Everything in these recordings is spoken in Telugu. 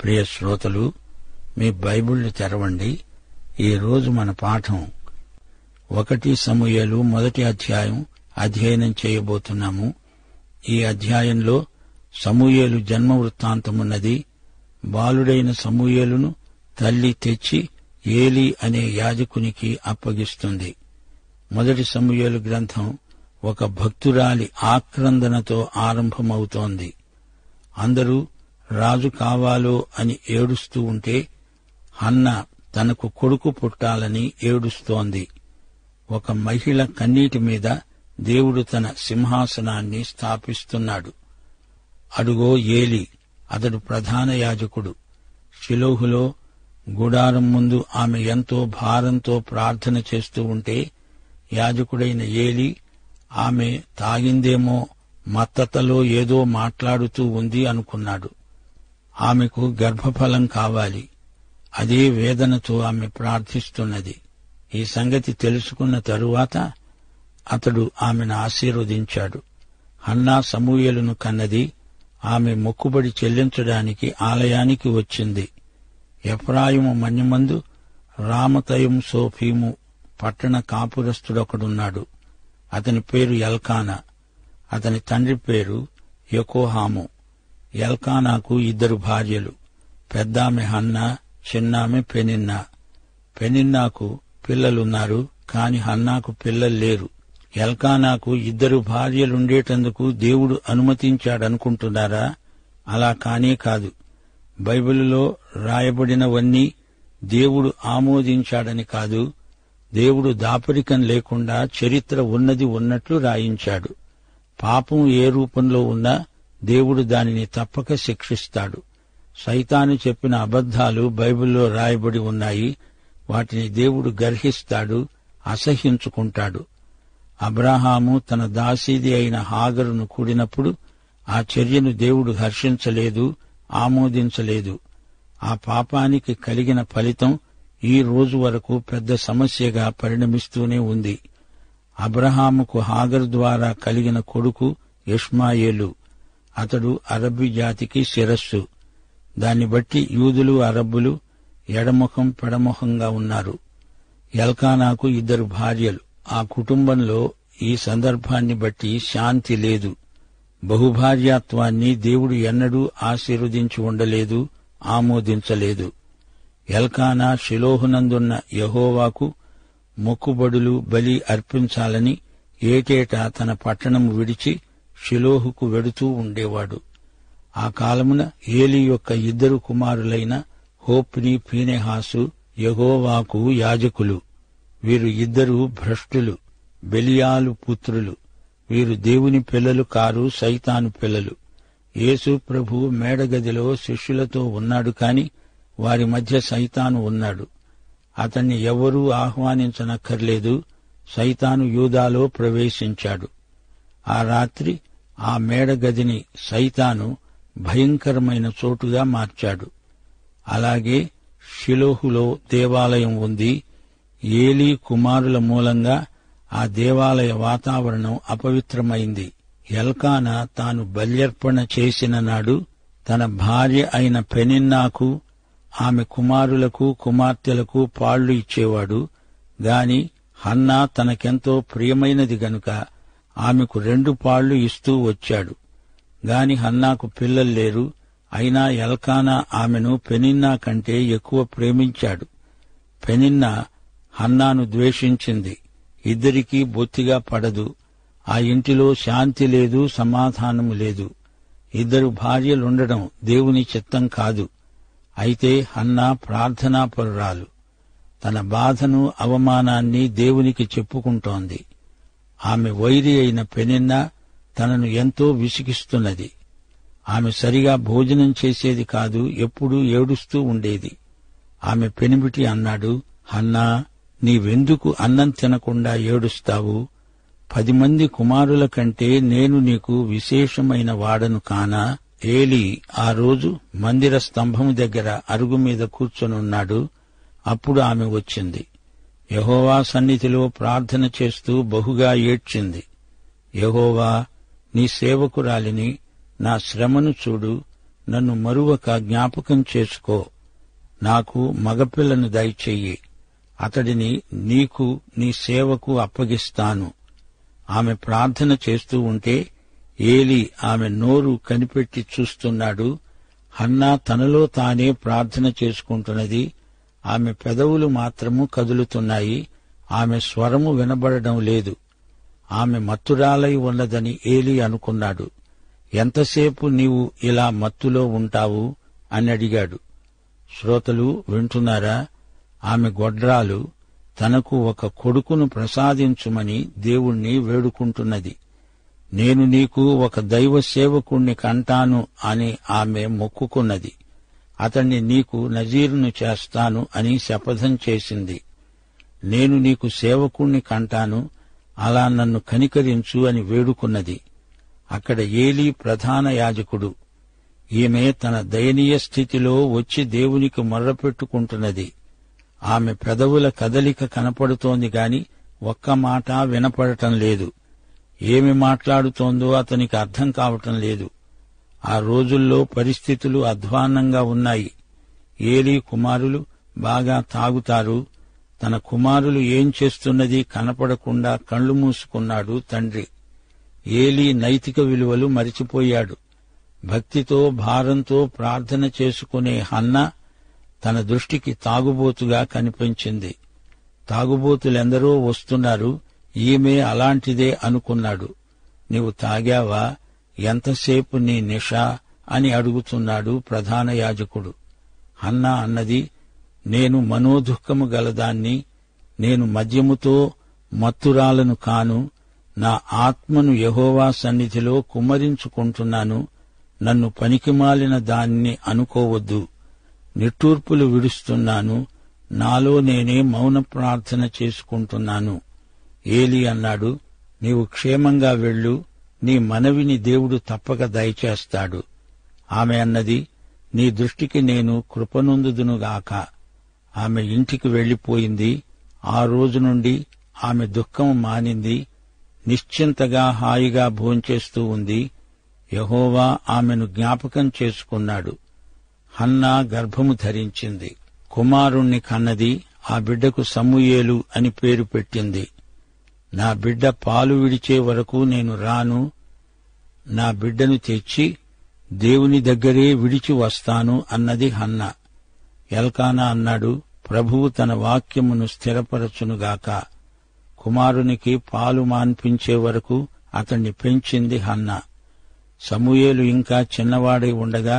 ప్రియ శ్రోతలు, మీ బైబిళ్లు తెరవండి. ఈరోజు మన పాఠం 1 సమూయేలు 1 అధ్యాయం అధ్యయనం చేయబోతున్నాము. ఈ అధ్యాయంలో సమూయేలు జన్మ వృత్తాంతమున్నది. బాలుడైన సమూయేలును తల్లి తెచ్చి ఏలీ అనే యాజకునికి అప్పగిస్తుంది. 1 సమూయేలు గ్రంథం ఒక భక్తురాలి ఆక్రందనతో ఆరంభమవుతోంది. అందరూ రాజు కావాలో అని ఏడుస్తూ ఉంటే హన్నా తనకు కొడుకు పుట్టాలని ఏడుస్తోంది. ఒక మహిళ కన్నీటి మీద దేవుడు తన సింహాసనాన్ని స్థాపిస్తున్నాడు. అడుగో ఏలీ, అతడు ప్రధాన యాజకుడు. షిలోహులో గుడారం ముందు ఆమె ఎంతో భారంతో ప్రార్థన చేస్తూ ఉంటే యాజకుడైన ఏలీ ఆమె తాగిందేమో, మత్తతలో ఏదో మాట్లాడుతూ ఉంది అనుకున్నాడు. ఆమెకు గర్భఫలం కావాలి. అదే వేదనతో ఆమె ప్రార్థిస్తున్నది. ఈ సంగతి తెలుసుకున్న తరువాత అతడు ఆమెను ఆశీర్వదించాడు. హన్నా సమూయేలును కన్నది. ఆమె మొక్కుబడి చెల్లించడానికి ఆలయానికి వచ్చింది. ఎఫ్రాయిము మన్యమందు రామతయం సోఫీము పట్టణ కాపురస్తుడొకడున్నాడు. అతని పేరు ఎల్కానా. అతని తండ్రి పేరు యెకోహాము. ఎల్కానాకు 2 భార్యలు. పెద్దామె హన్నా, చిన్నామె పెనిన్నా. పెనిన్నాకు పిల్లలున్నారు, కాని హన్నాకు పిల్లలు లేరు. ఎల్కానాకు 2 భార్యలుండేటందుకు దేవుడు అనుమతించాడనుకుంటున్నారా? అలా కానే కాదు. బైబిలులో రాయబడినవన్నీ దేవుడు ఆమోదించాడని కాదు. దేవుడు దాపరికం లేకుండా చరిత్ర ఉన్నది ఉన్నట్లు రాయించాడు. పాపం ఏ రూపంలో ఉన్నా దేవుడు దానిని తప్పక శిక్షిస్తాడు. సైతాను చెప్పిన అబద్ధాలు బైబిల్లో రాయబడి ఉన్నాయి. వాటిని దేవుడు గర్హిస్తాడు, అసహ్యించుకుంటాడు. అబ్రాహాము తన దాసీది అయిన హాగరును కూడినప్పుడు ఆ చర్యను దేవుడు హర్షించలేదు, ఆమోదించలేదు. ఆ పాపానికి కలిగిన ఫలితం ఈ రోజు వరకు పెద్ద సమస్యగా పరిణమిస్తూనే ఉంది. అబ్రహాముకు హాగరు ద్వారా కలిగిన కొడుకు ఇష్మాయేలు. అతడు అరబ్బీ జాతికి శిరస్సు. దాన్ని బట్టి యూదులు, అరబ్బులు ఎడముఖం పెడముఖంగా ఉన్నారు. ఎల్కానాకు 2 భార్యలు. ఆ కుటుంబంలో ఈ సందర్భాన్ని బట్టి శాంతి లేదు. బహుభార్యాత్వాన్ని దేవుడు ఎన్నడూ ఆశీర్వదించి ఉండలేదు, ఆమోదించలేదు. ఎల్కానా షిలోహునందున్న యెహోవాకు మొక్కుబడులు, బలి అర్పించాలని ఏటేటా తన పట్టణం విడిచి షిలోహుకు వెడుతూ ఉండేవాడు. ఆ కాలమున ఏలీ యొక్క 2 కుమారులైన హోప్ని, ఫీనెహాసు యెహోవాకు యాజకులు. వీరు 2 భ్రష్టులు, బెలియాలు పుత్రులు. వీరు దేవుని పిల్లలు కారు, సైతాను పిల్లలు. యేసు ప్రభు మేడగదిలో శిష్యులతో ఉన్నాడు కాని వారి మధ్య సైతాను ఉన్నాడు. అతన్ని ఎవరూ ఆహ్వానించనక్కర్లేదు. సైతాను యూదాలో ప్రవేశించాడు. ఆ రాత్రి ఆ మేడగదిని సైతాను భయంకరమైన చోటుగా మార్చాడు. అలాగే షిలోహులో దేవాలయం ఉంది. ఏలీ కుమారుల మూలంగా ఆ దేవాలయ వాతావరణం అపవిత్రమైంది. ఎల్కానా తాను బల్యర్పణ చేసిన నాడు తన భార్య అయిన పెనిన్నాకు, ఆమె కుమారులకు, కుమార్తెలకు పాళ్లు ఇచ్చేవాడు. గాని హన్నా తనకెంతో ప్రియమైనది గనుక ఆమెకు 2 పాళ్లు ఇస్తూ వచ్చాడు. గాని హన్నాకు పిల్లలు లేరు. అయినా ఎల్కానా ఆమెను పెనిన్నా కంటే ఎక్కువ ప్రేమించాడు. పెనిన్నా హన్నాను ద్వేషించింది. ఇద్దరికీ బొత్తిగా పడదు. ఆ ఇంటిలో శాంతి లేదు, సమాధానము లేదు. 2 భార్యలుండడం దేవుని చిత్తం కాదు. అయితే హన్నా ప్రార్థనాపరురాలు. తన బాధను, అవమానాన్ని దేవునికి చెప్పుకుంటోంది. ఆమె వైరి అయిన పెనిన్నా తనను ఎంతో విసిగిస్తున్నది. ఆమె సరిగా భోజనం చేసేది కాదు, ఎప్పుడూ ఏడుస్తూ ఉండేది. ఆమె పెనిమిటి అన్నాడు, హన్నా, నీవెందుకు అన్నం తినకుండా ఏడుస్తావు? 10 మంది కుమారుల కంటే నేను నీకు విశేషమైన వాడను కానా? ఏలీ ఆ రోజు మందిర స్తంభం దగ్గర అరుగు మీద కూర్చొనున్నాడు. అప్పుడు ఆమె వచ్చింది. యెహోవా సన్నిధిలో ప్రార్థన చేస్తూ బహుగా ఏడ్చింది. యెహోవా, నీ సేవకురాలిని, నా శ్రమను చూడు. నన్ను మరువక జ్ఞాపకం చేసుకో. నాకు మగపిల్లను దయచెయ్యి. అతడిని నీకు నీ సేవకు అప్పగిస్తాను. ఆమె ప్రార్థన చేస్తూ ఉంటే ఏలీ ఆమె నోరు కనిపెట్టి చూస్తున్నాడు. హన్నా తనలో తానే ప్రార్థన చేసుకుంటున్నది. ఆమె పెదవులు మాత్రము కదులుతున్నాయి. ఆమె స్వరము వినబడడం లేదు. ఆమె మత్తురాలై ఉన్నదని ఏలీ అనుకున్నాడు. ఎంతసేపు నీవు ఇలా మత్తులో ఉంటావు అని అడిగాడు. శ్రోతలు వింటున్నారా? ఆమె గొడ్రాలు తనకు ఒక కొడుకును ప్రసాదించుమని దేవుణ్ణి వేడుకుంటున్నది. నేను నీకు ఒక దైవ సేవకుణ్ణి కంటాను అని ఆమె మొక్కుకున్నది. అతణ్ణి నీకు నజీరును చేస్తాను అని శపథం చేసింది. నేను నీకు సేవకుణ్ణి కంటాను, అలా నన్ను కనికరించు అని వేడుకున్నది. అక్కడ ఏలీ ప్రధాన యాజకుడు. ఈమె తన దయనీయ స్థితిలో వచ్చి దేవునికి మొర్రపెట్టుకుంటున్నది. ఆమె పెదవుల కదలిక కనపడుతోంది గాని ఒక్క మాట వినపడటం లేదు. ఏమి మాట్లాడుతోందో అతనికి అర్థం కావటం లేదు. ఆ రోజుల్లో పరిస్థితులు అధ్వాన్నంగా ఉన్నాయి. ఏలీ కుమారులు బాగా తాగుతారు. తన కుమారులు ఏం చేస్తున్నది కనపడకుండా కళ్లు మూసుకున్నాడు తండ్రి. ఏలీ నైతిక విలువలు మరిచిపోయాడు. భక్తితో భారంతో ప్రార్థన చేసుకునే హన్నా తన దృష్టికి తాగుబోతుగా కనిపించింది. తాగుబోతులెందరో వస్తున్నారు, ఈమె అలాంటిదే అనుకున్నాడు. నీవు తాగావా? ఎంతసేపు నీ నిషా అని అడుగుతున్నాడు ప్రధాన యాజకుడు. హన్నా అన్నది, నేను మనోదుఃఖము గలదాన్ని, నేను మద్యముతో మత్తురాలను కాను. నా ఆత్మను యెహోవా సన్నిధిలో కుమ్మరించుకుంటున్నాను. నన్ను పనికిమాలిన దాన్ని అనుకోవద్దు. నిట్టూర్పులు విడుస్తున్నాను. నాలో నేనే మౌన ప్రార్థన చేసుకుంటున్నాను. ఏలీ అన్నాడు, నీవు క్షేమంగా వెళ్ళు. నీ మనవిని దేవుడు తప్పక దయచేస్తాడు. ఆమె అన్నది, నీ దృష్టికి నేను కృపనొందుదునుగాక. ఆమె ఇంటికి వెళ్లిపోయింది. ఆ రోజు నుండి ఆమె దుఃఖం మానింది. నిశ్చింతగా హాయిగా భోంచేస్తూ ఉంది. యెహోవా ఆమెను జ్ఞాపకం చేసుకున్నాడు. హన్నా గర్భము ధరించింది, కుమారుణ్ణి కన్నది. ఆ బిడ్డకు సమూయేలు అని పేరు పెట్టింది. నా బిడ్డ పాలు విడిచే వరకు నేను రాను. నా బిడ్డను తెచ్చి దేవుని దగ్గరే విడిచి వస్తాను అన్నది హన్నా. ఎల్కానా అన్నాడు, ప్రభువు తన వాక్యమును స్థిరపరచునుగాక. కుమారునికి పాలు మాన్పించే వరకు అతణ్ణి పెంచింది హన్నా. సమూయేలు ఇంకా చిన్నవాడై ఉండగా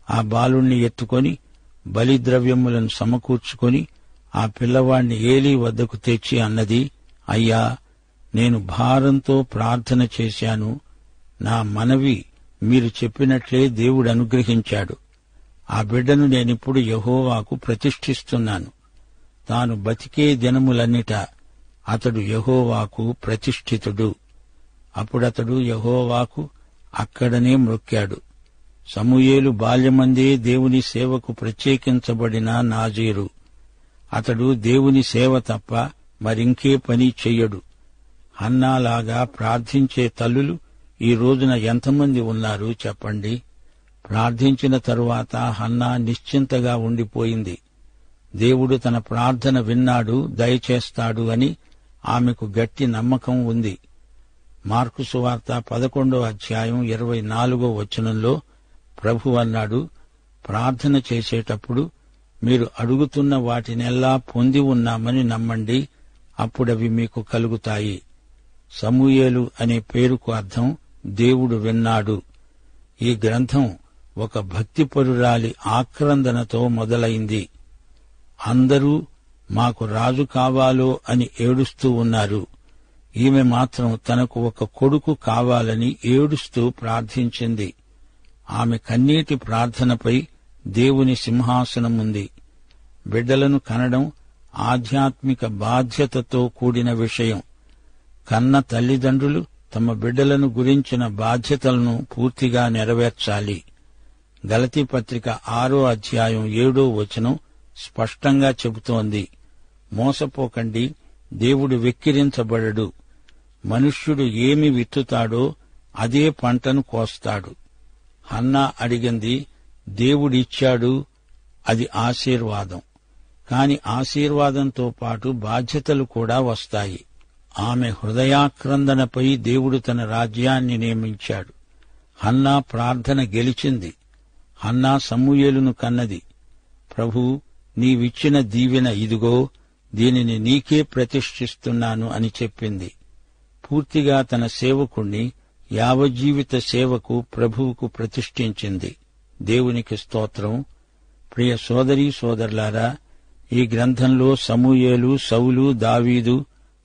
ఆ బాలుణ్ణి ఎత్తుకొని బలిద్రవ్యములను సమకూర్చుకొని ఆ పిల్లవాణ్ణి ఏలీ వద్దకు తెచ్చి అన్నది, అయ్యా, నేను భారంతో ప్రార్థన చేశాను. నా మనవి మీరు చెప్పినట్లే దేవుడు అనుగ్రహించాడు. ఆ బిడ్డను నేనిప్పుడు యెహోవాకు ప్రతిష్ఠిస్తున్నాను. తాను బతికే దినములన్నిట అతడు యెహోవాకు ప్రతిష్ఠితుడు. అప్పుడతడు యెహోవాకు అక్కడనే మ్రొక్కాడు. సమూయేలు బాల్యమందే దేవుని సేవకు ప్రత్యేకించబడిన నాజీరు. అతడు దేవుని సేవ తప్ప మరింకే పని చెయ్యడు. హన్నాలాగా ప్రార్థించే తల్లులు ఈ రోజున ఎంతమంది ఉన్నారు చెప్పండి? ప్రార్థించిన తరువాత హన్నా నిశ్చింతగా ఉండిపోయింది. దేవుడు తన ప్రార్థన విన్నాడు, దయచేస్తాడు అని ఆమెకు గట్టి నమ్మకం ఉంది. మార్కు సువార్త 11వ అధ్యాయం 24వ వచనంలో ప్రభు అన్నాడు, ప్రార్థన చేసేటప్పుడు మీరు అడుగుతున్న వాటినెల్లా పొంది ఉన్నామని నమ్మండి, అప్పుడవి మీకు కలుగుతాయి. సమూయేలు అనే పేరుకు అర్థం దేవుడు విన్నాడు. ఈ గ్రంథం ఒక భక్తిపరురాలి ఆక్రందనతో మొదలైంది. అందరూ మాకు రాజు కావాలో అని ఏడుస్తూ ఉన్నారు. ఈమె మాత్రం తనకు ఒక కొడుకు కావాలని ఏడుస్తూ ప్రార్థించింది. ఆమె కన్నీటి ప్రార్థనపై దేవుని సింహాసనముంది. బిడ్డలను కనడం ఆధ్యాత్మిక బాధ్యతతో కూడిన విషయం. కన్న తల్లిదండ్రులు తమ బిడ్డలను గురించిన బాధ్యతలను పూర్తిగా నెరవేర్చాలి. గలతీ పత్రిక 6వ అధ్యాయం 7వ వచనం స్పష్టంగా చెబుతోంది, మోసపోకండి, దేవుడు వెక్కిరించబడడు. మనుష్యుడు ఏమి విత్తుతాడో అదే పంటను కోస్తాడు. హన్నా అడిగింది, దేవుడిచ్చాడు, అది ఆశీర్వాదం. కాని ఆశీర్వాదంతో పాటు బాధ్యతలు కూడా వస్తాయి. ఆమె హృదయాక్రందనపై దేవుడు తన రాజ్యాన్ని నియమించాడు. హన్నా ప్రార్థన గెలిచింది. హన్నా సమూయేలును కన్నది. ప్రభూ, నీవిచ్చిన దీవెన ఇదిగో, దీనిని నీకే ప్రతిష్ఠిస్తున్నాను అని చెప్పింది. పూర్తిగా తన సేవకుణ్ణి యావజ్జీవిత సేవకు ప్రభువుకు ప్రతిష్ఠించింది. దేవునికి స్తోత్రం. ప్రియ సోదరీ సోదరులారా, ఈ గ్రంథంలో సమూయేలు, సౌలు, దావీదు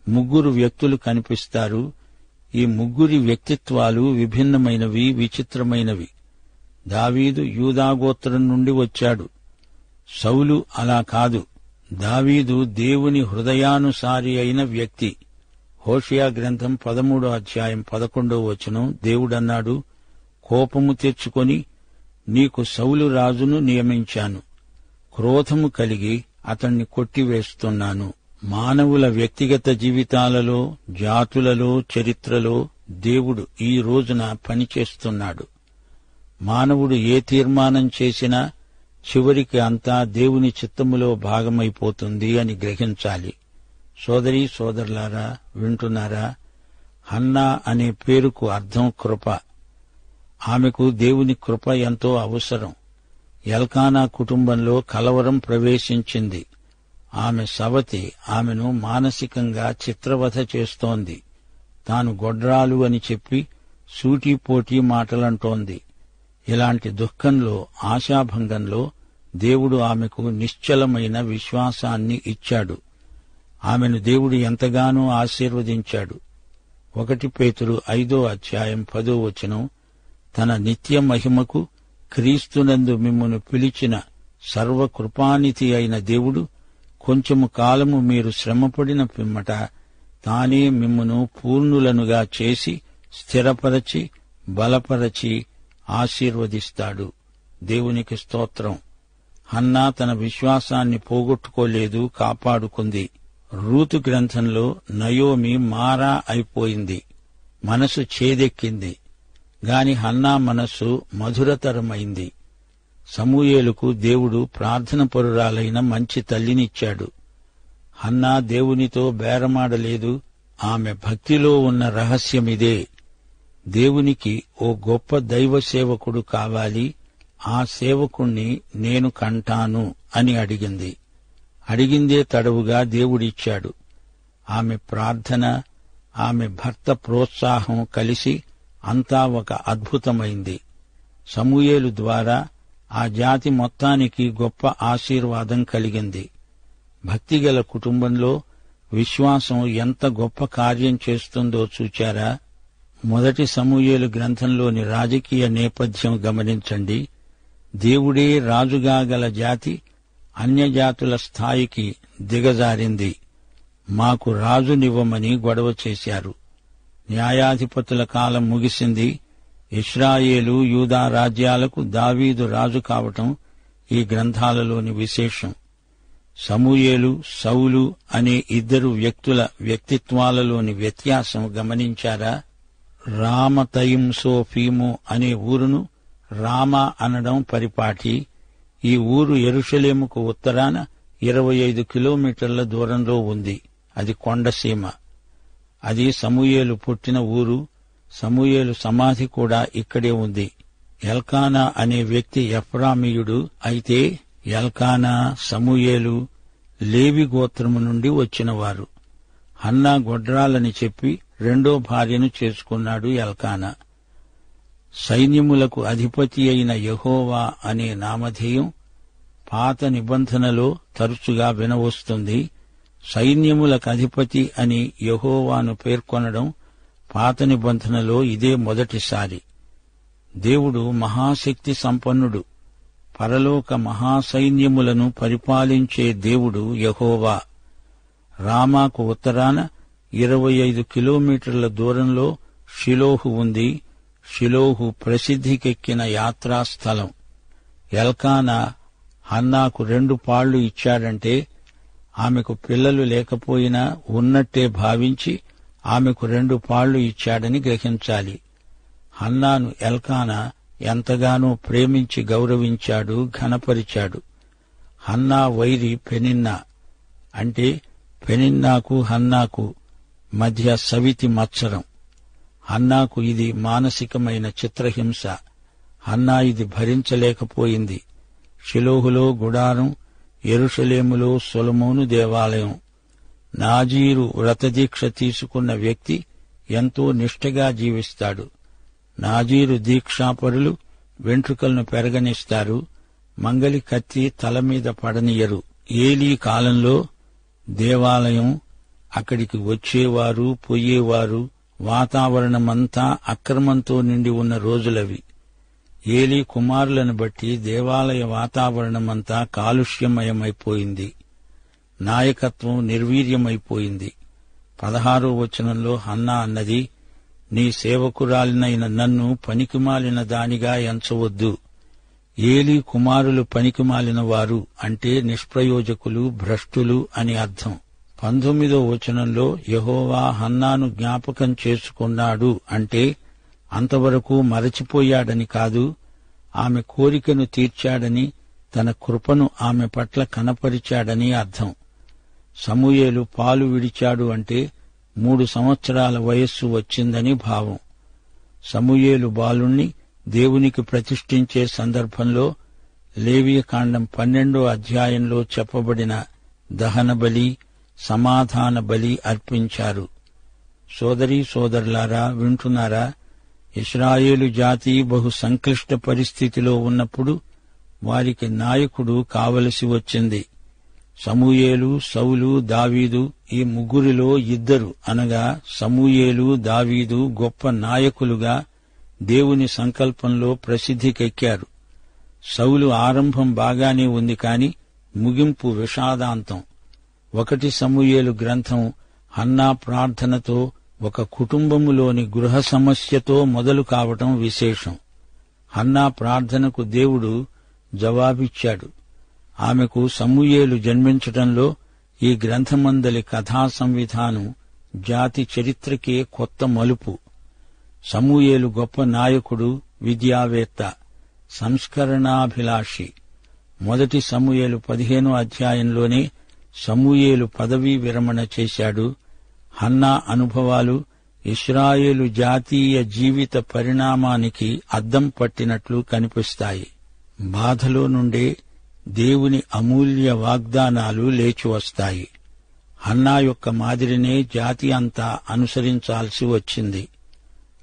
ముగ్గురు వ్యక్తులు కనిపిస్తారు. ఈ ముగ్గురి వ్యక్తిత్వాలు విభిన్నమైనవి, విచిత్రమైనవి. దావీదు యూదాగోత్రం నుండి వచ్చాడు. సౌలు అలా కాదు. దావీదు దేవుని హృదయానుసారి అయిన వ్యక్తి. హోషేయ గ్రంథం 13వ అధ్యాయం 11వ వచనం దేవుడన్నాడు, కోపము తెచ్చుకొని నీకు సౌలు రాజును నియమించాను. క్రోధము కలిగి అతణ్ణి కొట్టివేస్తున్నాను. మానవుల వ్యక్తిగత జీవితాలలో, జాతులలో, చరిత్రలో దేవుడు ఈ రోజున పనిచేస్తున్నాడు. మానవుడు ఏ తీర్మానం చేసినా చివరికి అంతా దేవుని చిత్తములో భాగమైపోతుంది అని గ్రహించాలి. సోదరీ సోదరులారా, వింటున్నారా? హన్నా అనే పేరుకు అర్థం కృప. ఆమెకు దేవుని కృప ఎంతో అవసరం. ఎల్కానా కుటుంబంలో కలవరం ప్రవేశించింది. ఆమె సవతి ఆమెను మానసికంగా చిత్రవధ చేస్తోంది. తాను గొడ్రాలు అని చెప్పి సూటిపోటీ మాటలంటోంది. ఇలాంటి దుఃఖంలో, ఆశాభంగంలో దేవుడు ఆమెకు నిశ్చలమైన విశ్వాసాన్ని ఇచ్చాడు. ఆమెను దేవుడు ఎంతగానో ఆశీర్వదించాడు. 1 పేతురు 5వ అధ్యాయం 10వ వచనం, తన నిత్య మహిమకు క్రీస్తునందు మిమ్మును పిలిచిన సర్వకృపానిధి అయిన దేవుడు కొంచెము కాలము మీరు శ్రమపడిన పిమ్మట తానే మిమ్మును పూర్ణులనుగా చేసి స్థిరపరచి బలపరచి ఆశీర్వదిస్తాడు. దేవునికి స్తోత్రం. హన్నా తన విశ్వాసాన్ని పోగొట్టుకోలేదు, కాపాడుకుంది. రూతు గ్రంథంలో నయోమి మారా అయిపోయింది, మనసు చేదెక్కింది. గాని హన్నా మనస్సు మధురతరమైంది. సమూయేలుకు దేవుడు ప్రార్థన పరురాలైన మంచి తల్లినిచ్చాడు. హన్నా దేవునితో బేరమాడలేదు. ఆమె భక్తిలో ఉన్న రహస్యమిదే. దేవునికి ఓ గొప్ప దైవ సేవకుడు కావాలి, ఆ సేవకుణ్ణి నేను కంటాను అని అడిగింది. అడిగిందే తడవుగా దేవుడిచ్చాడు. ఆమె ప్రార్థన, ఆమె భర్త ప్రోత్సాహం కలిసి అంతా ఒక అద్భుతమైంది. సమూయేలు ద్వారా ఆ జాతి మొత్తానికి గొప్ప ఆశీర్వాదం కలిగింది. భక్తిగల కుటుంబంలో విశ్వాసం ఎంత గొప్ప కార్యం చేస్తుందో చూచారా? 1 సమూయేలు గ్రంథంలోని రాజకీయ నేపథ్యం గమనించండి. దేవుడే రాజుగా గల జాతి అన్యజాతుల స్థాయికి దిగజారింది. మాకు రాజునివ్వమని గొడవ చేశారు. న్యాయాధిపతుల కాలం ముగిసింది. ఇశ్రాయేలు, యూదా రాజ్యాలకు దావీదు రాజు కావటం ఈ గ్రంథాలలోని విశేషం. సమూయేలు, సౌలు అనే ఇద్దరు వ్యక్తుల వ్యక్తిత్వాలలోని వ్యత్యాసం గమనించారా? రామతయింసోఫీము అనే ఊరును రామా అనడం పరిపాటి. ఈ ఊరు యెరూషలేముకు ఉత్తరాన 25 కిలోమీటర్ల దూరంలో ఉంది. అది కొండసీమ. అది సమూయేలు పుట్టిన ఊరు. సమూయేలు సమాధి కూడా ఇక్కడే ఉంది. ఎల్కానా అనే వ్యక్తి ఎఫ్రామీయుడు. అయితే ఎల్కానా, సమూయేలు లేవి గోత్రము నుండి వచ్చినవారు. హన్నా గొడ్రాలని చెప్పి రెండో భార్యను చేసుకున్నాడు ఎల్కానా. సైన్యములకు అధిపతి అయిన యెహోవా అనే నామధేయం పాత నిబంధనలో తరచుగా వినవస్తుంది. సైన్యములకు అధిపతి అని యెహోవాను పేర్కొనడం పాత నిబంధనలో ఇదే మొదటిసారి. దేవుడు మహాశక్తి సంపన్నుడు. పరలోక మహాసైన్యములను పరిపాలించే దేవుడు యెహోవా. రామాకు ఉత్తరాన 25 కిలోమీటర్ల దూరంలో షిలోహు ఉంది. షిలోహు ప్రసిద్ధికెక్కిన యాత్రాస్థలం. ఎల్కానా హన్నాకు 2 పాళ్లు ఇచ్చాడంటే ఆమెకు పిల్లలు లేకపోయినా ఉన్నట్టే భావించి ఆమెకు 2 పాళ్లు ఇచ్చాడని గ్రహించాలి. హన్నాను ఎల్కానా ఎంతగానో ప్రేమించి గౌరవించాడు, ఘనపరిచాడు. హన్నా వైరి పెనిన్నా, అంటే పెనిన్నాకు హన్నాకు మధ్య సవితి మత్సరం. హన్నాకు ఇది మానసికమైన చిత్రహింస. హన్నా ఇది భరించలేకపోయింది. షిలోహులో గుడారం, యెరూషలేములో సొలొమోను దేవాలయం. నాజీరు వ్రతదీక్ష తీసుకున్న వ్యక్తి ఎంతో నిష్ఠగా జీవిస్తాడు. నాజీరు దీక్షాపరులు వెంట్రుకలను పెరగనిస్తారు, మంగలి కత్తి తల మీద పడనియరు. ఏలీ కాలంలో దేవాలయం, అక్కడికి వచ్చేవారు పోయేవారు, వాతావరణమంతా అక్రమంతో నిండి ఉన్న రోజులవి. ఏలీ కుమారులను బట్టి దేవాలయ వాతావరణమంతా కాలుష్యమయమైపోయింది. నాయకత్వం నిర్వీర్యమైపోయింది. 16వ వచనంలో హన్నా అన్నది, నీ సేవకురాలినైన నన్ను పనికిమాలిన దానిగా ఎంచవద్దు. ఏలీ కుమారులు పనికిమాలిన వారు అంటే నిష్ప్రయోజకులు, భ్రష్టులు అని అర్థం. 19వ వచనంలో యెహోవా హన్నాను జ్ఞాపకం చేసుకున్నాడు అంటే అంతవరకు మరచిపోయాడని కాదు, ఆమె కోరికను తీర్చాడని, తన కృపను ఆమె పట్ల కనపరిచాడని అర్థం. సమూయేలు పాలు విడిచాడు అంటే 3 సంవత్సరాల వయస్సు వచ్చిందని భావం. సమూయేలు బాలుణ్ణి దేవునికి ప్రతిష్ఠించే సందర్భంలో లేవియకాండం 12వ అధ్యాయంలో చెప్పబడిన దహన బలి, సమాధాన బలి అర్పించారు. సోదరీ సోదరులారా, వింటున్నారా? ఇశ్రాయేలు జాతి బహు సంక్లిష్ట పరిస్థితిలో ఉన్నప్పుడు వారికి నాయకుడు కావలసి వచ్చింది. సమూయేలు, సౌలు, దావీదు, ఈ ముగ్గురిలో ఇద్దరు అనగా సమూయేలు, దావీదు గొప్ప నాయకులుగా దేవుని సంకల్పంలో ప్రసిద్ధికెక్కారు. సౌలు ఆరంభం బాగానే ఉంది కాని ముగింపు విషాదాంతం. 1 సమూయేలు గ్రంథం హన్నా ప్రార్థనతో, ఒక కుటుంబములోని గృహ సమస్యతో మొదలు కావటం విశేషం. హన్నా ప్రార్థనకు దేవుడు జవాబిచ్చాడు. ఆమెకు సమూయేలు జన్మించటంలో ఈ గ్రంథమందలి కథా సంవిధానం జాతి చరిత్రకే కొత్త మలుపు. సమూయేలు గొప్ప నాయకుడు, విద్యావేత్త, సంస్కరణాభిలాషి. 1 సమూయేలు 15వ అధ్యాయంలోనే సమూయేలు పదవీ విరమణ చేశాడు. హన్నా అనుభవాలు ఇశ్రాయేలు జాతీయ జీవిత పరిణామానికి అద్దం పట్టినట్లు కనిపిస్తాయి. బాధలో నుండే దేవుని అమూల్య వాగ్దానాలు లేచివస్తాయి. హన్నా యొక్క మాదిరినే జాతి అంతా అనుసరించాల్సి వచ్చింది.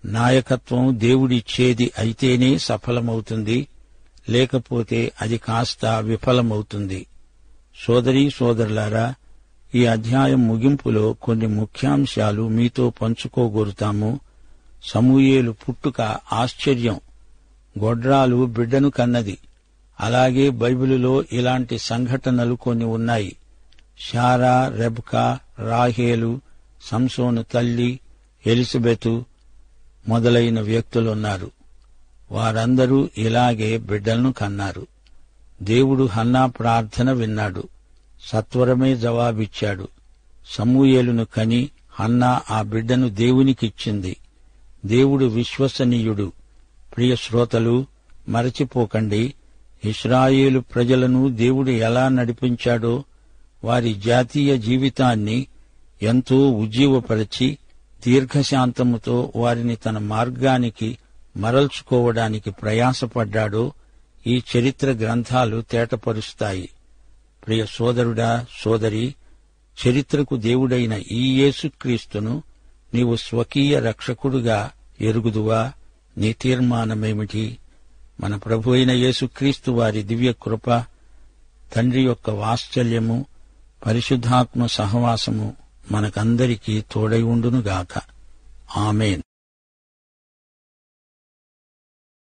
నాయకత్వం దేవుడిచ్చేది అయితేనే సఫలమవుతుంది, లేకపోతే అది కాస్త విఫలమవుతుంది. సోదరీ సోదరులారా, ఈ అధ్యాయం ముగింపులో కొన్ని ముఖ్యాంశాలు మీతో పంచుకోగోరుతాము. సమూయేలు పుట్టుక ఆశ్చర్యం. గొడ్రాలు బిడ్డను కన్నది. అలాగే బైబిలులో ఇలాంటి సంఘటనలు కొన్ని ఉన్నాయి. శారా, రెబ్కా, రాహేలు, సంసోను తల్లి, ఎలిజబెతు మొదలైన వ్యక్తులున్నారు. వారందరూ ఇలాగే బిడ్డలను కన్నారు. దేవుడు హన్నా ప్రార్థన విన్నాడు. సత్వరమే జవాబిచ్చాడు. సమూయేలును కని హన్నా ఆ బిడ్డను దేవునికిచ్చింది. దేవుడు విశ్వసనీయుడు. ప్రియ శ్రోతలు, మరచిపోకండి, ఇశ్రాయేలు ప్రజలను దేవుడు ఎలా నడిపించాడో, వారి జాతీయ జీవితాన్ని ఎంతో ఉజ్జీవపరిచి దీర్ఘశాంతముతో వారిని తన మార్గానికి మరల్చుకోవడానికి ప్రయాసపడ్డాడో ఈ చరిత్ర గ్రంథాలు తేటపరుస్తాయి. ప్రియ సోదరుడా, సోదరి, చరిత్రకు దేవుడైన ఈ యేసుక్రీస్తును నీవు స్వకీయ రక్షకుడుగా ఎరుగుదువా? నీ తీర్మానమేమిటి? మన ప్రభు అయిన యేసుక్రీస్తు వారి దివ్య కృప, తండ్రి యొక్క వాత్సల్యము, పరిశుద్ధాత్మ సహవాసము మనకందరికీ తోడై ఉండునుగాక. ఆమేన్.